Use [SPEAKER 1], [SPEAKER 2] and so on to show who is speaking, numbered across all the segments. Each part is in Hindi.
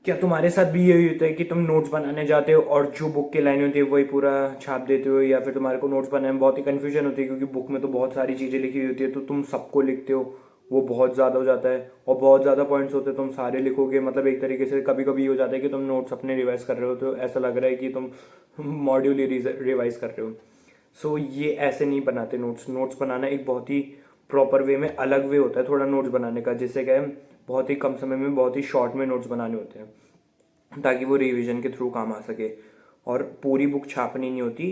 [SPEAKER 1] क्या तुम्हारे साथ भी यही होता है कि तुम नोट्स बनाने जाते हो और जो बुक की लाइन होती है वही पूरा छाप देते हो, या फिर तुम्हारे को नोट्स बनाने में बहुत ही कन्फ्यूजन होती है क्योंकि बुक में तो बहुत सारी चीज़ें लिखी हुई होती है तो तुम सबको लिखते हो, वो बहुत ज़्यादा हो जाता है और बहुत ज़्यादा पॉइंट्स होते हैं, तुम सारे लिखोगे, मतलब एक तरीके से कभी कभी हो जाता है कि तुम नोट्स अपने रिवाइज कर रहे हो तो ऐसा लग रहा है कि तुम मॉड्यूल ही रिवाइज कर रहे हो। सो ये ऐसे नहीं बनाते नोट्स। नोट्स बनाना एक बहुत ही प्रॉपर वे में अलग वे होता है थोड़ा नोट्स बनाने का, जिससे क्या है बहुत ही कम समय में बहुत ही शॉर्ट में नोट्स बनाने होते हैं ताकि वो रिवीजन के थ्रू काम आ सके। और पूरी बुक छापनी नहीं होती,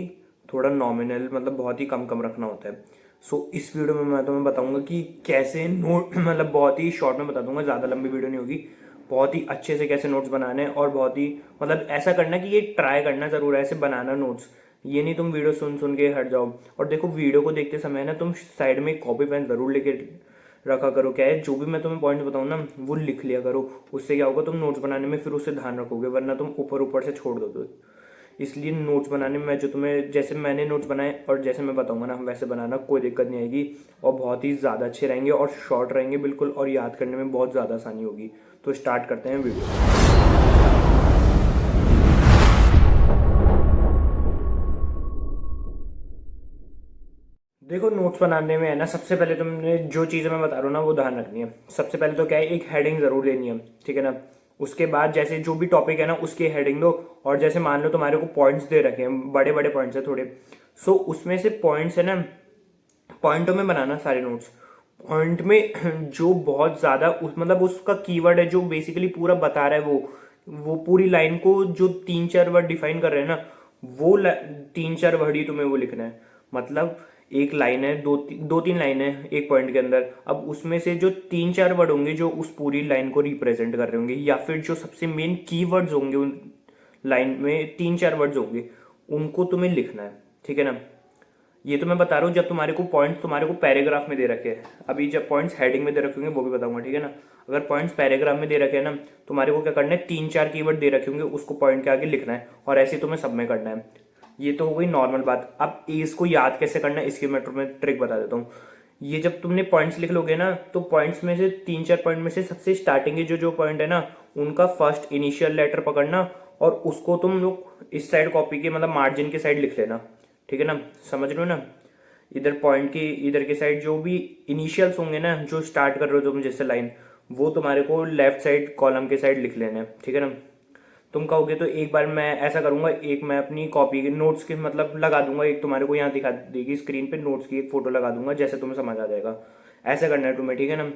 [SPEAKER 1] थोड़ा नॉमिनल मतलब बहुत ही कम कम रखना होता है। सो इस वीडियो में मैं तुम्हें बताऊंगा कि कैसे नोट मतलब बहुत ही शॉर्ट में बता दूंगा, ज़्यादा लंबी वीडियो नहीं होगी, बहुत ही अच्छे से कैसे नोट्स बनाने हैं और बहुत ही मतलब ऐसा करना कि ये ट्राई करना जरूर है ऐसे बनाना नोट्स। ये नहीं तुम वीडियो सुन सुन के हट जाओ। और देखो वीडियो को देखते समय ना तुम साइड में कॉपी पेन जरूर लेके रखा करो। क्या है जो भी मैं तुम्हें पॉइंट बताऊँ ना वो लिख लिया करो, उससे क्या होगा तुम नोट्स बनाने में फिर उससे ध्यान रखोगे, वरना तुम ऊपर ऊपर से छोड़ दो। इसलिए नोट्स बनाने में मैं जो तुम्हें जैसे मैंने नोट्स बनाए और जैसे मैं बताऊंगा ना वैसे बनाना, कोई दिक्कत नहीं आएगी और बहुत ही ज़्यादा अच्छे रहेंगे और शॉर्ट रहेंगे बिल्कुल, और याद करने में बहुत ज़्यादा आसानी होगी। तो स्टार्ट करते हैं वीडियो। देखो नोट्स बनाने में है ना, सबसे पहले तुमने जो चीज़ें मैं बता रहा हूँ ना वो ध्यान रखनी है। सबसे पहले तो क्या है, एक हेडिंग जरूर देनी है, ठीक है ना। उसके बाद जैसे जो भी टॉपिक है ना उसकी हेडिंग दो, और जैसे मान लो तुम्हारे को पॉइंट्स दे रखे हैं, बड़े बड़े पॉइंट्स है थोड़े, सो उसमें से पॉइंट्स है ना, पॉइंटों में बनाना सारे नोट्स। पॉइंट में जो बहुत ज्यादा उस मतलब उसका कीवर्ड है जो बेसिकली पूरा बता रहा है, वो पूरी लाइन को जो 3-4 वर्ड डिफाइन कर रहे हैं ना, वो 3-4 वर्ड ही तुम्हें वो लिखना है। मतलब एक लाइन है, दो तीन लाइन है एक पॉइंट के अंदर, अब उसमें से जो 3-4 वर्ड होंगे जो उस पूरी लाइन को रिप्रेजेंट कर रहे होंगे, या फिर जो सबसे मेन कीवर्ड्स होंगे उन लाइन में 3-4 वर्ड्स होंगे, उनको तुम्हें लिखना है, ठीक है ना। ये तो मैं बता रहा हूँ जब तुम्हारे को पॉइंट्स तुम्हारे को पैराग्राफ में दे रखे हैं। अभी जब पॉइंट्स हेडिंग में दे रखे होंगे वो भी बताऊंगा, ठीक है ना। अगर पॉइंट्स पैराग्राफ में दे रखे हैं ना, तुम्हारे को क्या करना है, 3-4 कीवर्ड दे रखे होंगे उसको पॉइंट के आगे लिखना है, और ऐसे तुम्हें सब में करना है। ये तो हो गई नॉर्मल बात। अब इसको याद कैसे करना है इसकी मैं तुम्हें ट्रिक बता देता हूँ। ये जब तुमने पॉइंट्स लिख लोगे ना, तो पॉइंट्स में से 3-4 पॉइंट में से सबसे स्टार्टिंग के जो जो पॉइंट है ना, उनका फर्स्ट इनिशियल लेटर पकड़ना और उसको तुम लोग इस साइड कॉपी के मतलब मार्जिन के साइड लिख लेना, ठीक है ना। समझ लो ना, इधर पॉइंट की इधर के साइड जो भी इनिशियल्स होंगे ना, जो स्टार्ट कर रहे हो तुम जैसे लाइन, वो तुम्हारे को लेफ्ट साइड कॉलम के साइड लिख लेना है, ठीक है ना। तुम कहोगे तो एक बार मैं ऐसा करूंगा, एक मैं अपनी कॉपी के नोट्स के मतलब लगा दूंगा, एक तुम्हारे को यहाँ दिखा देगी स्क्रीन पे, नोट्स की एक फोटो लगा दूंगा, जैसे तुम्हें समझ आ जाएगा। ऐसा करना है तुम्हें, ठीक है ना।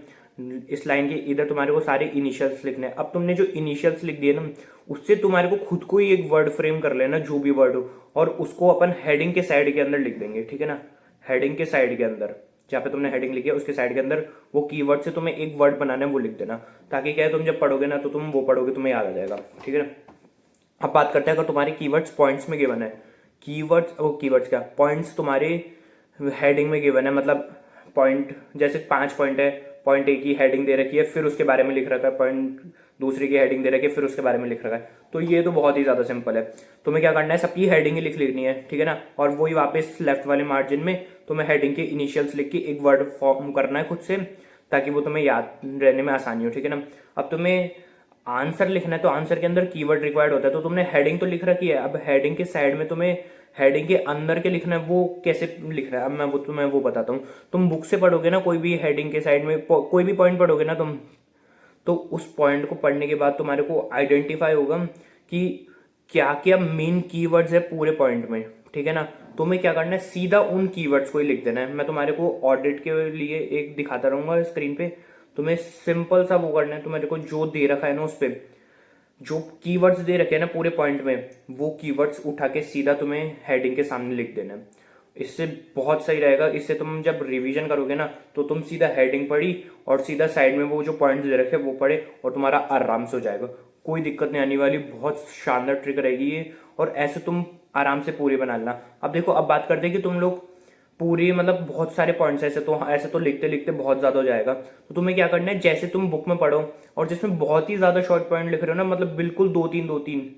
[SPEAKER 1] इस लाइन के इधर तुम्हारे को सारे इनिशियल्स लिखने हैं। अब तुमने जो इनिशियल्स लिख दिए ना, उससे तुम्हारे को खुद को ही एक वर्ड फ्रेम कर लेना, जो भी वर्ड हो, और उसको अपन हेडिंग के साइड के अंदर लिख देंगे, ठीक है ना। हेडिंग के साइड के अंदर जहाँ पे तुमने हेडिंग लिखी है उसके साइड के अंदर वो कीवर्ड से तुम्हें एक वर्ड बनाना है, वो लिख देना, ताकि क्या है तुम जब पढ़ोगे ना तो तुम वो पढ़ोगे तुम्हें याद आ जाएगा, ठीक है ना। अब बात करते हैं अगर तुम्हारे कीवर्ड्स पॉइंट्स में गिवन है, कीवर्ड्स क्या पॉइंट्स तुम्हारे हेडिंग में गिवन है, मतलब पॉइंट जैसे 5 पॉइंट है, पॉइंट ए की हेडिंग दे रखी है, फिर उसके बारे में लिख रखा है, पॉइंट दूसरे की हेडिंग दे रखी है, फिर उसके बारे में लिख रखा है। तो ये तो बहुत ही ज्यादा सिंपल है। तुम्हें क्या करना है, सबकी हेडिंग ही लिख लेनी है, ठीक है ना। और वही वापस लेफ्ट वाले मार्जिन में तुम्हें हेडिंग के इनिशियल्स लिख के एक वर्ड फॉर्म करना है खुद से, ताकि वो तुम्हें याद रहने में आसानी हो, ठीक है ना। अब तुम्हें आंसर लिखना है तो आंसर के अंदर कीवर्ड रिक्वायर्ड होता है, तो तुमने हेडिंग तो लिख रखी है, अब हेडिंग के साइड में तुम्हें हेडिंग के अंदर के लिखना है, वो कैसे लिखना है अब मैं वो तुम्हें वो बताता हूँ। तुम बुक से पढ़ोगे ना, कोई भी हेडिंग के साइड में कोई भी पॉइंट पढ़ोगे ना तुम, तो उस पॉइंट को पढ़ने के बाद तुम्हारे को आइडेंटिफाई होगा कि क्या क्या मेन कीवर्ड्स है पूरे पॉइंट में, ठीक है ना। तुम्हें क्या करना है, सीधा उन कीवर्ड्स को ही लिख देना है। मैं तुम्हारे को ऑडिट के लिए एक दिखाता रहूंगा स्क्रीन पे, तुम्हें सिंपल सा वो करना है, तुम्हारे को जो दे रखा है ना उस पे जो कीवर्ड्स दे रखे हैं ना पूरे पॉइंट में, वो कीवर्ड्स उठा के सीधा तुम्हें हेडिंग के सामने लिख देना है। इससे बहुत सही रहेगा। इससे तुम जब रिवीजन करोगे ना तो तुम सीधा हेडिंग पढ़ी और सीधा साइड में वो जो पॉइंट्स दे रखे वो पढ़े, और तुम्हारा आराम से हो जाएगा, कोई दिक्कत नहीं आने वाली। बहुत शानदार ट्रिक रहेगी ये, और ऐसे तुम आराम से पूरी बना लेना। अब देखो, अब बात करते हैं कि तुम लोग पूरी मतलब बहुत सारे पॉइंट्स ऐसे तो लिखते लिखते बहुत ज्यादा हो जाएगा। तो तुम्हें क्या करना है, जैसे तुम बुक में पढ़ो और जिसमें बहुत ही ज्यादा शॉर्ट पॉइंट लिख रहे हो ना, मतलब बिल्कुल दो तीन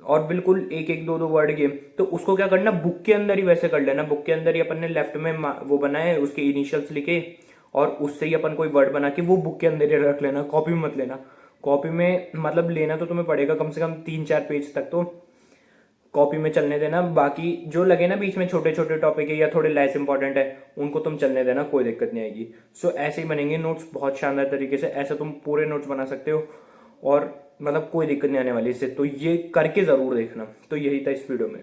[SPEAKER 1] और बिल्कुल एक एक दो दो वर्ड के, तो उसको क्या करना, बुक के अंदर ही वैसे कर लेना। बुक के अंदर ही अपन ने लेफ्ट में वो बनाए, उसके इनिशियल्स लिखे, और उससे ही अपन कोई वर्ड बना के वो बुक के अंदर ही रख लेना, कॉपी में मत लेना। कॉपी में मतलब लेना तो तुम्हें पड़ेगा कम से कम 3-4 पेज तक तो कॉपी में चलने देना, बाकी जो लगे ना बीच में छोटे छोटे टॉपिक है या थोड़े लेस इंपॉर्टेंट है उनको तुम चलने देना, कोई दिक्कत नहीं आएगी। सो ऐसे ही बनेंगे नोट्स बहुत शानदार तरीके से, ऐसे तुम पूरे नोट्स बना सकते हो और मतलब कोई दिक्कत नहीं आने वाली इससे। तो ये करके जरूर देखना। तो यही था इस वीडियो में।